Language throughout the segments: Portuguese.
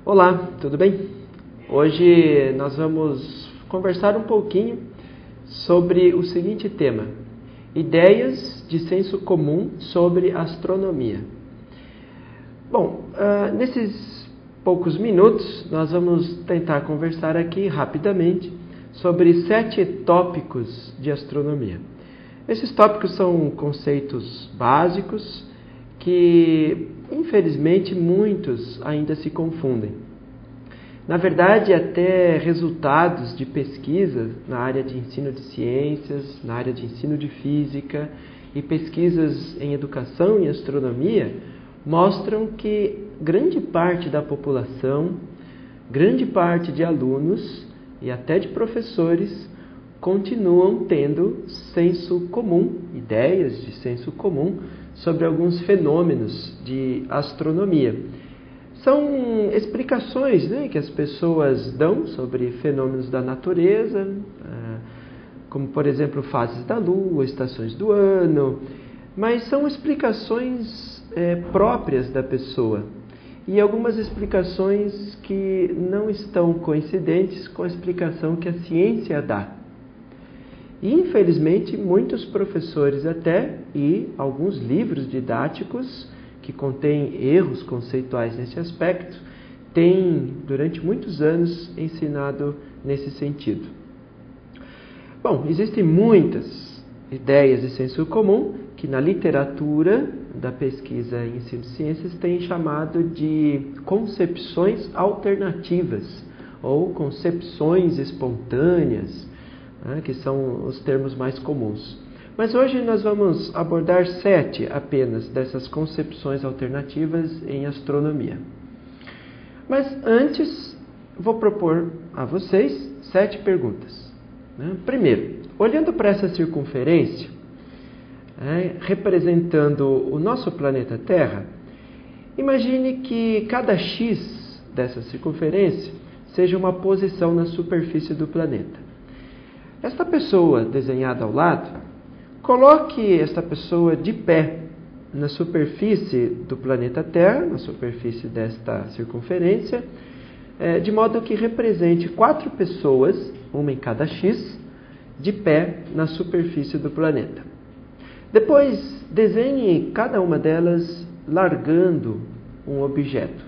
Olá, tudo bem? Hoje nós vamos conversar um pouquinho sobre o seguinte tema: ideias de senso comum sobre astronomia. Bom, nesses poucos minutos nós vamos tentar conversar aqui rapidamente sobre 7 tópicos de astronomia. Esses tópicos são conceitos básicos que, infelizmente, muitos ainda se confundem. Na verdade, até resultados de pesquisa na área de ensino de ciências, na área de ensino de física e pesquisas em educação e astronomia mostram que grande parte da população, grande parte de alunos e até de professores continuam tendo senso comum, ideias de senso comum sobre alguns fenômenos de astronomia. São explicações, que as pessoas dão sobre fenômenos da natureza, como, por exemplo, fases da Lua, estações do ano, mas são explicações próprias da pessoa e algumas explicações que não estão coincidentes com a explicação que a ciência dá. E, infelizmente, muitos professores até e alguns livros didáticos que contêm erros conceituais nesse aspecto, têm, durante muitos anos, ensinado nesse sentido. Bom, existem muitas ideias de senso comum que na literatura da pesquisa em ensino de ciências têm chamado de concepções alternativas ou concepções espontâneas, que são os termos mais comuns. Mas hoje nós vamos abordar 7 apenas dessas concepções alternativas em astronomia. Mas antes, vou propor a vocês 7 perguntas. Primeiro, olhando para essa circunferência, representando o nosso planeta Terra, imagine que cada X dessa circunferência seja uma posição na superfície do planeta. Esta pessoa desenhada ao lado, coloque esta pessoa de pé na superfície do planeta Terra, na superfície desta circunferência, de modo que represente 4 pessoas, uma em cada X, de pé na superfície do planeta. Depois, desenhe cada uma delas largando um objeto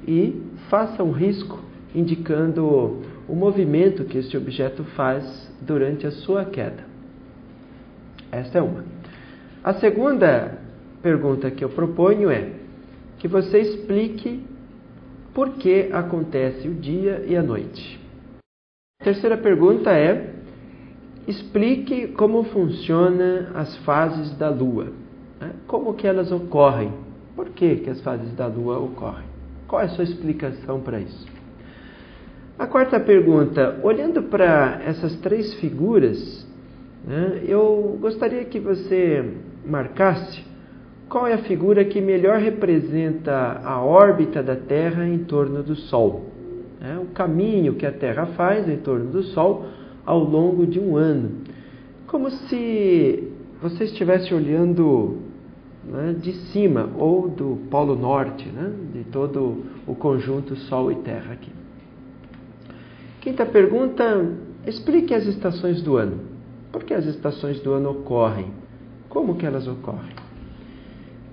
e faça um risco indicando o movimento que este objeto faz durante a sua queda. Esta é uma. A segunda pergunta que eu proponho é que você explique por que acontece o dia e a noite. A terceira pergunta é: explique como funcionam as fases da Lua. Como que elas ocorrem? Por que as fases da Lua ocorrem? Qual é a sua explicação para isso? A quarta pergunta: olhando para essas 3 figuras, eu gostaria que você marcasse qual é a figura que melhor representa a órbita da Terra em torno do Sol. O caminho que a Terra faz em torno do Sol ao longo de um ano. Como se você estivesse olhando de cima ou do Polo Norte, de todo o conjunto Sol e Terra aqui. Quinta pergunta: explique as estações do ano. Por que as estações do ano ocorrem? Como que elas ocorrem?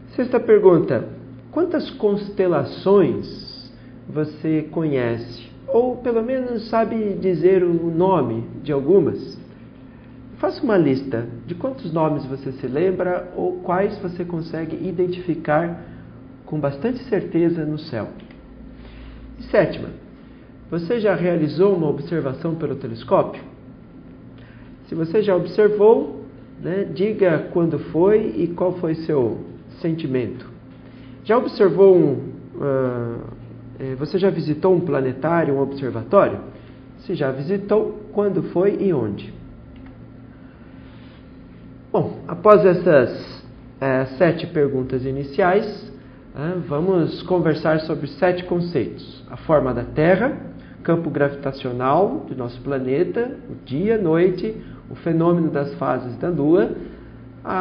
Sexta pergunta: quantas constelações você conhece? Ou pelo menos sabe dizer o nome de algumas? Faça uma lista de quantos nomes você se lembra ou quais você consegue identificar com bastante certeza no céu. E sétima: você já realizou uma observação pelo telescópio? Se você já observou, diga quando foi e qual foi seu sentimento. Já observou você já visitou um planetário, um observatório? Se já visitou, quando foi e onde? Bom, após essas 7 perguntas iniciais, vamos conversar sobre 7 conceitos: a forma da Terra, campo gravitacional do nosso planeta, o dia, a noite, o fenômeno das fases da Lua,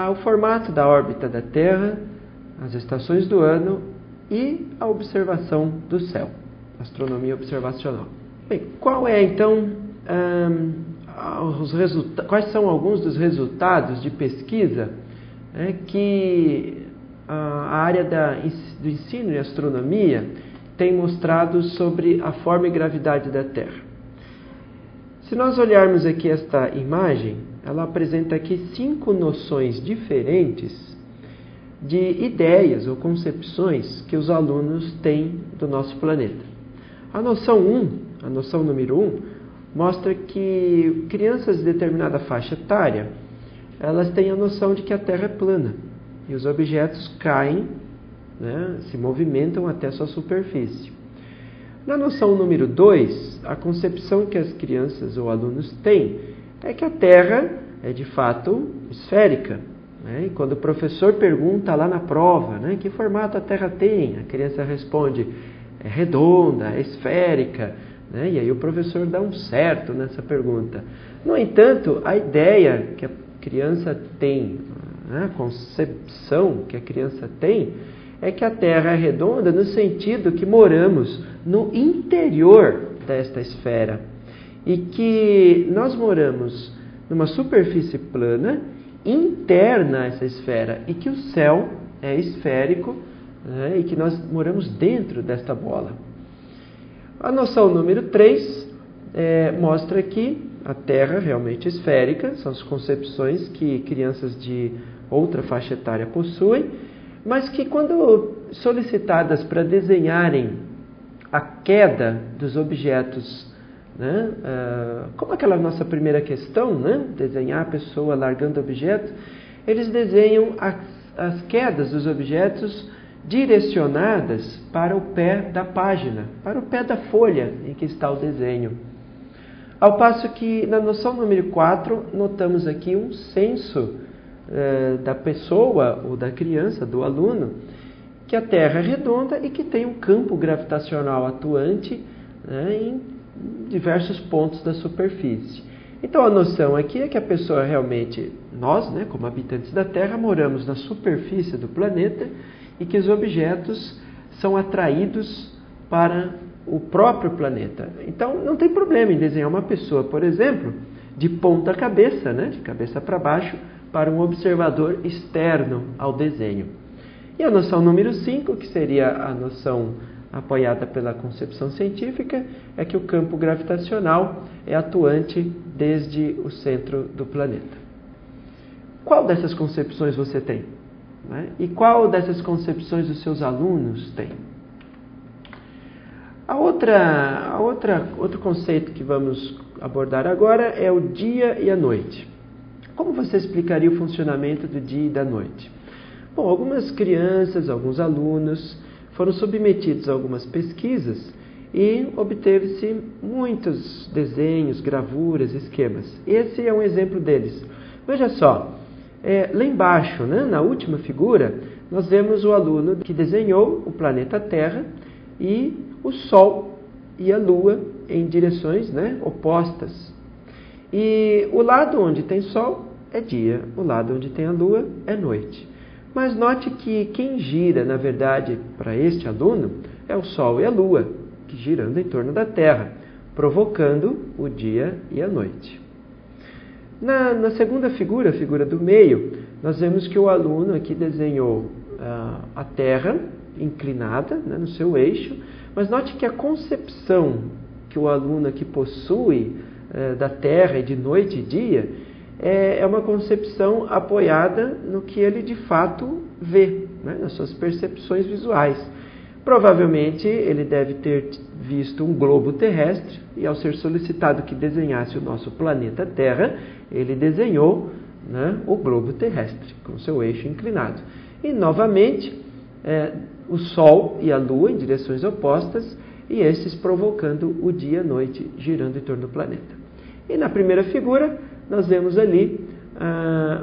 o formato da órbita da Terra, as estações do ano e a observação do céu, astronomia observacional. Bem, quais são alguns dos resultados de pesquisa que a área do ensino e astronomia tem mostrado sobre a forma e gravidade da Terra? Se nós olharmos aqui esta imagem, ela apresenta aqui 5 noções diferentes de ideias ou concepções que os alunos têm do nosso planeta. A noção número 1, mostra que crianças de determinada faixa etária, elas têm a noção de que a Terra é plana e os objetos caem, se movimentam até sua superfície. Na noção número 2, a concepção que as crianças ou alunos têm é que a Terra é de fato esférica. E quando o professor pergunta lá na prova, que formato a Terra tem, a criança responde, é redonda, é esférica, e aí o professor dá um certo nessa pergunta. No entanto, a ideia que a criança tem, a concepção que a criança tem, é que a Terra é redonda no sentido que moramos no interior desta esfera e que nós moramos numa superfície plana interna a essa esfera e que o céu é esférico, e que nós moramos dentro desta bola. A noção número 3 mostra que a Terra realmente é esférica, são as concepções que crianças de outra faixa etária possuem, mas que quando solicitadas para desenharem a queda dos objetos, como aquela nossa primeira questão, desenhar a pessoa largando objetos, eles desenham as quedas dos objetos direcionadas para o pé da página, para o pé da folha em que está o desenho. Ao passo que na noção número 4, notamos aqui um senso da pessoa ou da criança, do aluno, que a Terra é redonda e que tem um campo gravitacional atuante em diversos pontos da superfície. Então a noção aqui é que a pessoa realmente, nós, como habitantes da Terra, moramos na superfície do planeta e que os objetos são atraídos para o próprio planeta. Então não tem problema em desenhar uma pessoa, por exemplo, de ponta cabeça, de cabeça para baixo, para um observador externo ao desenho. E a noção número 5, que seria a noção apoiada pela concepção científica, é que o campo gravitacional é atuante desde o centro do planeta. Qual dessas concepções você tem? E qual dessas concepções os seus alunos têm? Outro conceito que vamos abordar agora é o dia e a noite. Como você explicaria o funcionamento do dia e da noite? Bom, algumas crianças, alguns alunos foram submetidos a algumas pesquisas e obteve-se muitos desenhos, gravuras, esquemas. Esse é um exemplo deles. Veja só, lá embaixo, na última figura, nós vemos o aluno que desenhou o planeta Terra e o Sol e a Lua em direções opostas. E o lado onde tem Sol é dia, o lado onde tem a Lua é noite. Mas note que quem gira, na verdade, para este aluno, é o Sol e a Lua, que girando em torno da Terra, provocando o dia e a noite. Na segunda figura, a figura do meio, nós vemos que o aluno aqui desenhou a Terra inclinada, no seu eixo, mas note que a concepção que o aluno aqui possui da Terra de noite e dia é uma concepção apoiada no que ele de fato vê, nas suas percepções visuais. Provavelmente ele deve ter visto um globo terrestre e ao ser solicitado que desenhasse o nosso planeta Terra, ele desenhou o globo terrestre com seu eixo inclinado. E novamente o Sol e a Lua em direções opostas e esses provocando o dia e a noite girando em torno do planeta. E na primeira figura nós vemos ali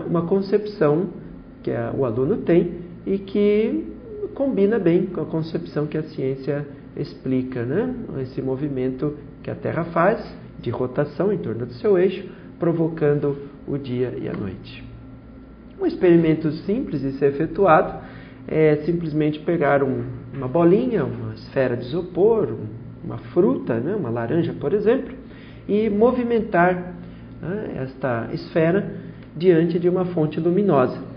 uma concepção que o aluno tem e que combina bem com a concepção que a ciência explica, esse movimento que a Terra faz de rotação em torno do seu eixo, provocando o dia e a noite. Um experimento simples de ser efetuado é simplesmente pegar uma bolinha, uma esfera de isopor, uma fruta, né, uma laranja, por exemplo, e movimentar, né, esta esfera diante de uma fonte luminosa.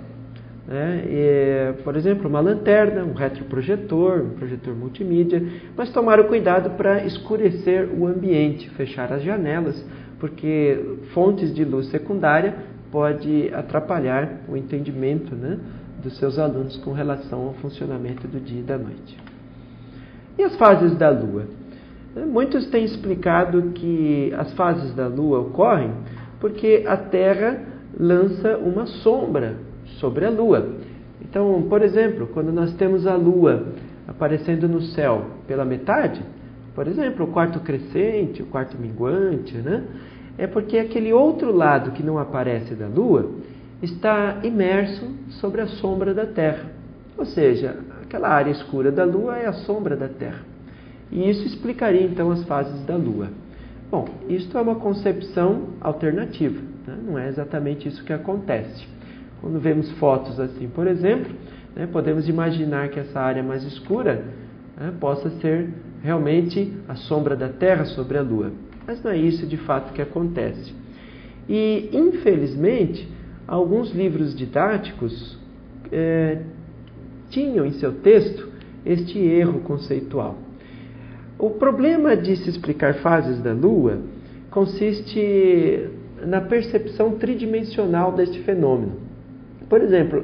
Por exemplo, uma lanterna, um retroprojetor, um projetor multimídia, mas tomar o cuidado para escurecer o ambiente, fechar as janelas, porque fontes de luz secundária pode atrapalhar o entendimento, né, dos seus alunos com relação ao funcionamento do dia e da noite. E as fases da Lua? Muitos têm explicado que as fases da Lua ocorrem porque a Terra lança uma sombra sobre a Lua. Então, por exemplo, quando nós temos a Lua aparecendo no céu pela metade, por exemplo, o quarto crescente, o quarto minguante, né? É porque aquele outro lado que não aparece da Lua está imerso sobre a sombra da Terra. Ou seja, aquela área escura da Lua é a sombra da Terra. E isso explicaria então as fases da Lua. Bom, isto é uma concepção alternativa, né? Não é exatamente isso que acontece. Quando vemos fotos assim, por exemplo, né, podemos imaginar que essa área mais escura, né, possa ser realmente a sombra da Terra sobre a Lua. Mas não é isso de fato que acontece. E, infelizmente, alguns livros didáticos tinham em seu texto este erro conceitual. O problema de se explicar fases da Lua consiste na percepção tridimensional deste fenômeno. Por exemplo,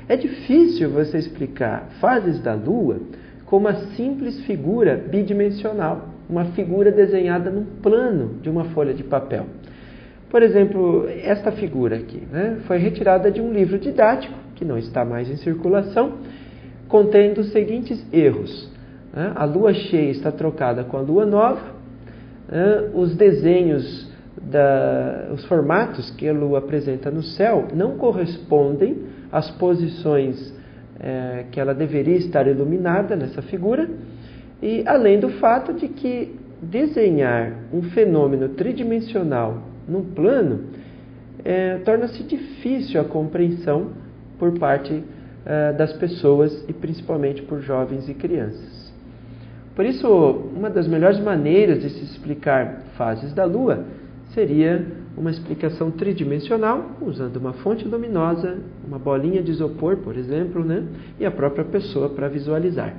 é difícil você explicar fases da Lua com uma simples figura bidimensional, uma figura desenhada num plano de uma folha de papel. Por exemplo, esta figura aqui, né, foi retirada de um livro didático, que não está mais em circulação, contendo os seguintes erros. A lua cheia está trocada com a lua nova, os desenhos, os formatos que a lua apresenta no céu não correspondem às posições que ela deveria estar iluminada nessa figura, e além do fato de que desenhar um fenômeno tridimensional num plano torna-se difícil a compreensão por parte das pessoas e principalmente por jovens e crianças. Por isso, uma das melhores maneiras de se explicar fases da Lua seria uma explicação tridimensional, usando uma fonte luminosa, uma bolinha de isopor, por exemplo, né, e a própria pessoa para visualizar.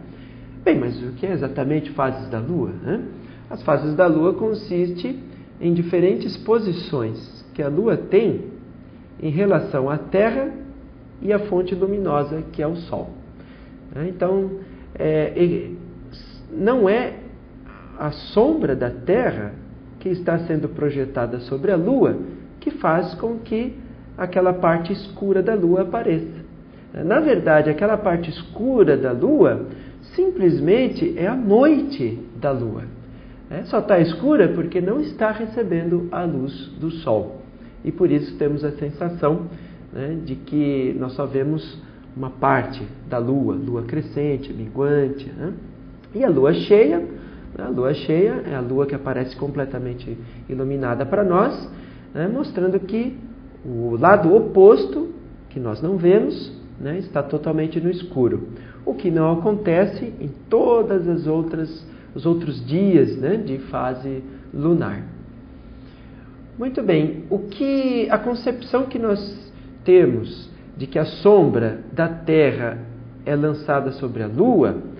Bem, mas o que é exatamente fases da Lua, né? As fases da Lua consistem em diferentes posições que a Lua tem em relação à Terra e à fonte luminosa que é o Sol. Então, não é a sombra da Terra que está sendo projetada sobre a Lua que faz com que aquela parte escura da Lua apareça. Na verdade, aquela parte escura da Lua simplesmente é a noite da Lua. Só está escura porque não está recebendo a luz do Sol. E por isso temos a sensação, né, de que nós só vemos uma parte da Lua, Lua crescente, minguante, né? E a Lua cheia é a Lua que aparece completamente iluminada para nós, né, mostrando que o lado oposto, que nós não vemos, né, está totalmente no escuro. O que não acontece em todas os outros dias, né, de fase lunar. Muito bem, a concepção que nós temos de que a sombra da Terra é lançada sobre a Lua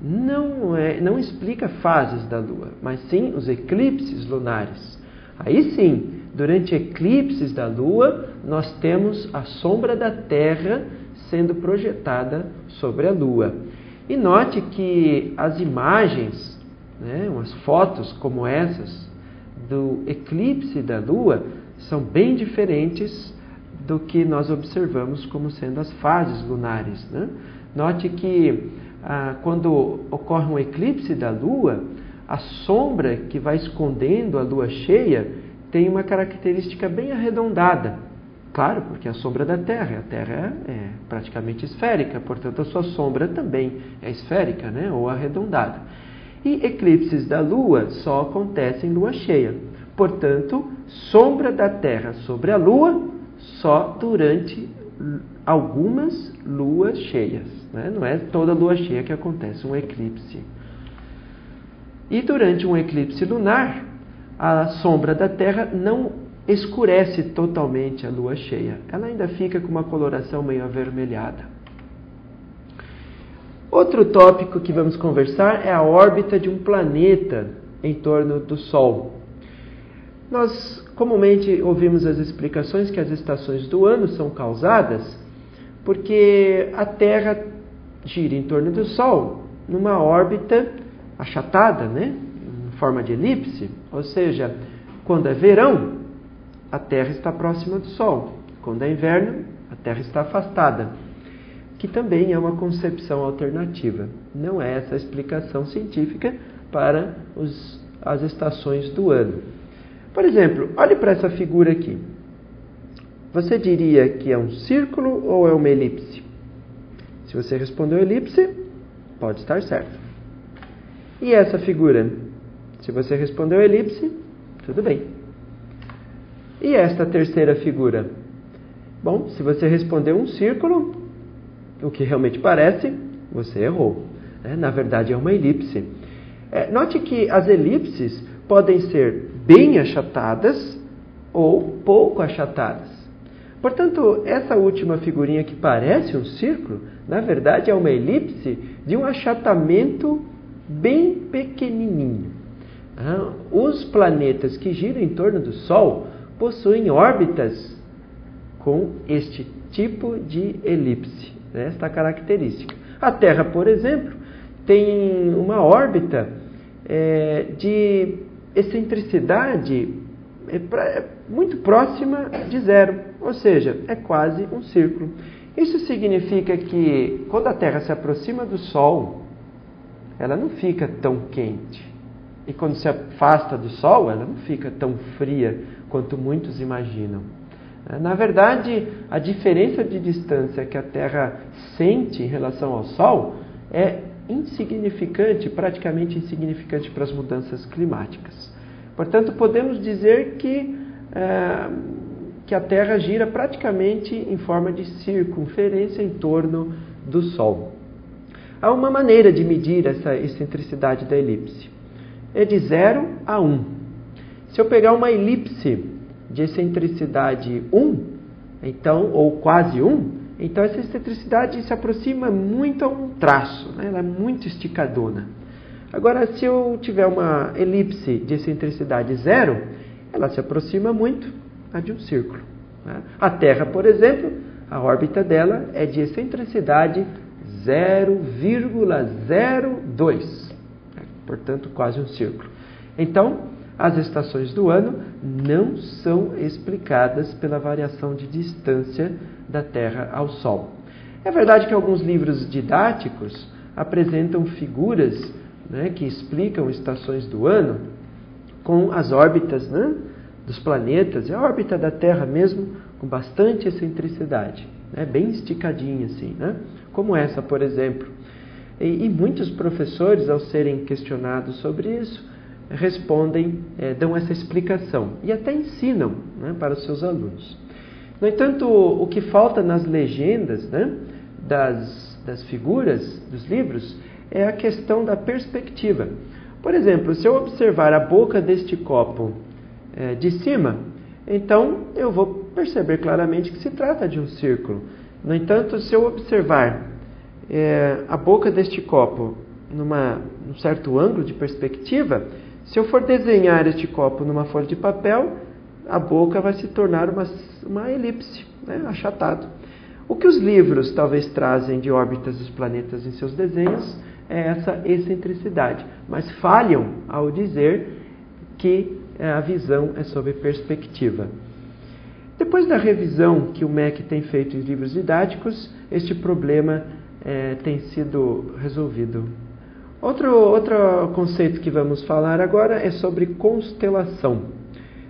não explica fases da Lua, mas sim os eclipses lunares. Aí sim, durante eclipses da Lua, nós temos a sombra da Terra sendo projetada sobre a Lua. E note que as imagens, né, umas fotos como essas do eclipse da Lua são bem diferentes do que nós observamos como sendo as fases lunares, né? Note que quando ocorre um eclipse da Lua, a sombra que vai escondendo a Lua cheia tem uma característica bem arredondada. Claro, porque a sombra da Terra, a Terra é praticamente esférica, portanto a sua sombra também é esférica, né, ou arredondada. E eclipses da Lua só acontecem em lua cheia. Portanto, sombra da Terra sobre a Lua só durante algumas luas cheias, né? Não é toda lua cheia que acontece um eclipse. E durante um eclipse lunar, a sombra da Terra não escurece totalmente a lua cheia. Ela ainda fica com uma coloração meio avermelhada. Outro tópico que vamos conversar é a órbita de um planeta em torno do Sol. Nós comumente ouvimos as explicações que as estações do ano são causadas porque a Terra gira em torno do Sol numa órbita achatada, né? Em forma de elipse, ou seja, quando é verão, a Terra está próxima do Sol. Quando é inverno, a Terra está afastada, que também é uma concepção alternativa. Não é essa a explicação científica para as estações do ano. Por exemplo, olhe para essa figura aqui. Você diria que é um círculo ou é uma elipse? Se você respondeu elipse, pode estar certo. E essa figura? Se você respondeu elipse, tudo bem. E esta terceira figura? Bom, se você respondeu um círculo, o que realmente parece, você errou. Na verdade, é uma elipse. Note que as elipses podem ser bem achatadas ou pouco achatadas. Portanto, essa última figurinha que parece um círculo, na verdade é uma elipse de um achatamento bem pequenininho. Os planetas que giram em torno do Sol possuem órbitas com este tipo de elipse, esta característica. A Terra, por exemplo, tem uma órbita de excentricidade muito próxima de zero, ou seja, é quase um círculo. Isso significa que quando a Terra se aproxima do Sol, ela não fica tão quente. E quando se afasta do Sol, ela não fica tão fria quanto muitos imaginam. Na verdade, a diferença de distância que a Terra sente em relação ao Sol é insignificante, praticamente insignificante para as mudanças climáticas. Portanto, podemos dizer que a Terra gira praticamente em forma de circunferência em torno do Sol. Há uma maneira de medir essa excentricidade da elipse. É de 0 a 1. Se eu pegar uma elipse de excentricidade 1, então, ou quase 1, então essa excentricidade se aproxima muito a um traço, né? Ela é muito esticadona. Agora, se eu tiver uma elipse de excentricidade 0, ela se aproxima muito a de um círculo. Né? A Terra, por exemplo, a órbita dela é de excentricidade 0,02, portanto quase um círculo. Então, as estações do ano não são explicadas pela variação de distância da Terra ao Sol. É verdade que alguns livros didáticos apresentam figuras, né, que explicam estações do ano com as órbitas, né, dos planetas, e a órbita da Terra mesmo com bastante excentricidade, né, bem esticadinha assim, né, como essa, por exemplo. E muitos professores, ao serem questionados sobre isso, respondem, dão essa explicação e até ensinam, né, para os seus alunos. No entanto, o que falta nas legendas, né, das figuras dos livros é a questão da perspectiva. Por exemplo, se eu observar a boca deste copo de cima, então eu vou perceber claramente que se trata de um círculo. No entanto, se eu observar a boca deste copo num certo ângulo de perspectiva, se eu for desenhar este copo numa folha de papel, a boca vai se tornar uma elipse, né, achatado. O que os livros talvez trazem de órbitas dos planetas em seus desenhos é essa excentricidade, mas falham ao dizer que a visão é sob perspectiva. Depois da revisão que o MEC tem feito em livros didáticos, este problema tem sido resolvido. Outro conceito que vamos falar agora é sobre constelação.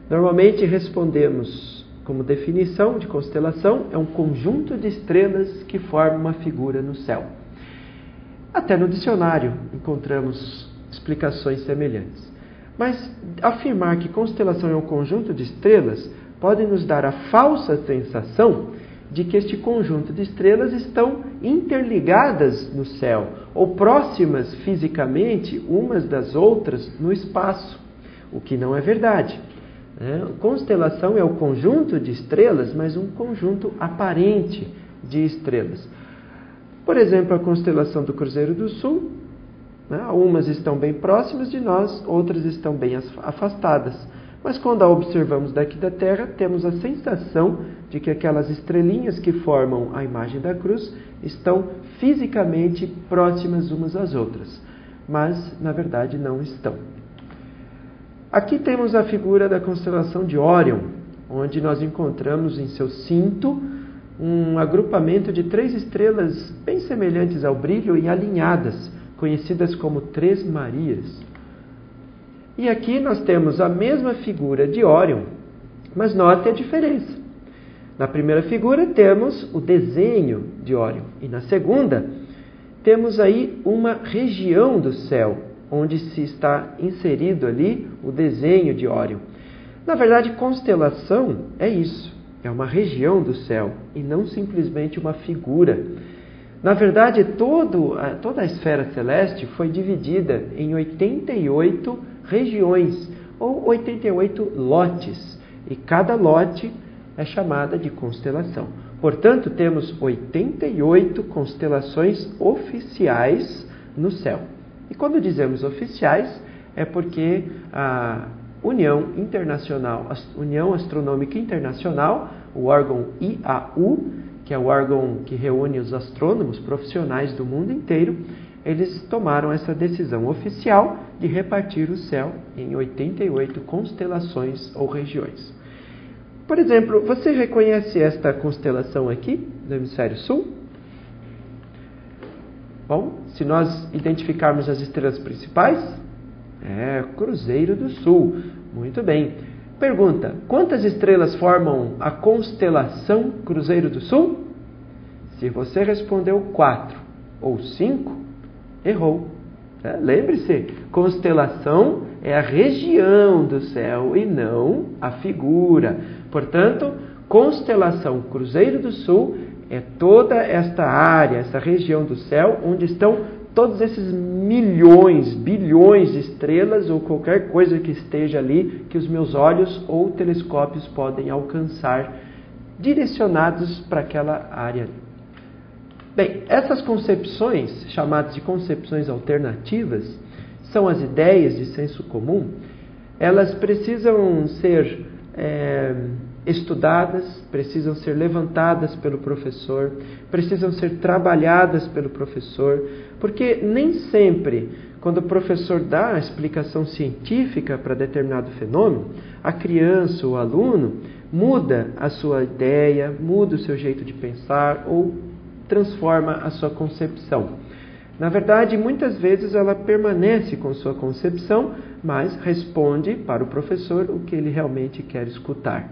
Normalmente respondemos como definição de constelação é um conjunto de estrelas que forma uma figura no céu. Até no dicionário encontramos explicações semelhantes. Mas afirmar que constelação é um conjunto de estrelas pode nos dar a falsa sensação de que este conjunto de estrelas estão interligadas no céu, ou próximas fisicamente umas das outras no espaço, o que não é verdade. Constelação é o conjunto de estrelas, mas um conjunto aparente de estrelas. Por exemplo, a constelação do Cruzeiro do Sul, umas estão bem próximas de nós, outras estão bem afastadas. Mas quando a observamos daqui da Terra, temos a sensação de que aquelas estrelinhas que formam a imagem da cruz estão fisicamente próximas umas às outras. Mas, na verdade, não estão. Aqui temos a figura da constelação de Órion, onde nós encontramos em seu cinto um agrupamento de 3 estrelas bem semelhantes ao brilho e alinhadas, conhecidas como Três Marias. E aqui nós temos a mesma figura de Órion, mas note a diferença. Na primeira figura temos o desenho de Órion, e na segunda temos aí uma região do céu, onde se está inserido ali o desenho de Órion. Na verdade, constelação é isso, é uma região do céu, e não simplesmente uma figura. Na verdade, toda a esfera celeste foi dividida em 88 regiões, ou 88 lotes, e cada lote é chamada de constelação. Portanto, temos 88 constelações oficiais no céu. E quando dizemos oficiais, é porque a União Astronômica Internacional, o órgão IAU, que é o órgão que reúne os astrônomos profissionais do mundo inteiro, eles tomaram essa decisão oficial de repartir o céu em 88 constelações ou regiões. Por exemplo, você reconhece esta constelação aqui, do hemisfério sul? Bom, se nós identificarmos as estrelas principais, é Cruzeiro do Sul. Muito bem. Pergunta, quantas estrelas formam a constelação Cruzeiro do Sul? Se você respondeu 4 ou 5, errou. Lembre-se, constelação é a região do céu e não a figura. Portanto, constelação Cruzeiro do Sul é toda esta área, essa região do céu, onde estão todos esses milhões, bilhões de estrelas ou qualquer coisa que esteja ali, que os meus olhos ou telescópios podem alcançar, direcionados para aquela área. Bem, essas concepções, chamadas de concepções alternativas, são as ideias de senso comum. Elas precisam ser estudadas, precisam ser levantadas pelo professor, precisam ser trabalhadas pelo professor, porque nem sempre, quando o professor dá a explicação científica para determinado fenômeno, a criança, o aluno, muda a sua ideia, muda o seu jeito de pensar ou transforma a sua concepção. Na verdade, muitas vezes ela permanece com sua concepção, mas responde para o professor o que ele realmente quer escutar.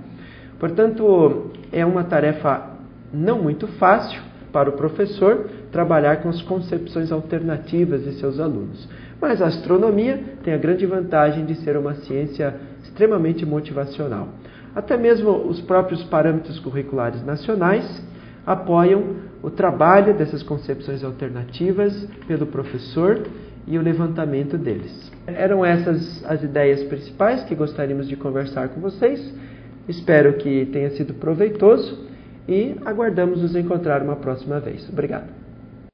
Portanto, é uma tarefa não muito fácil para o professor trabalhar com as concepções alternativas de seus alunos. Mas a astronomia tem a grande vantagem de ser uma ciência extremamente motivacional. Até mesmo os próprios parâmetros curriculares nacionais apoiam o trabalho dessas concepções alternativas pelo professor e o levantamento deles. Eram essas as ideias principais que gostaríamos de conversar com vocês. Espero que tenha sido proveitoso e aguardamos nos encontrar uma próxima vez. Obrigado.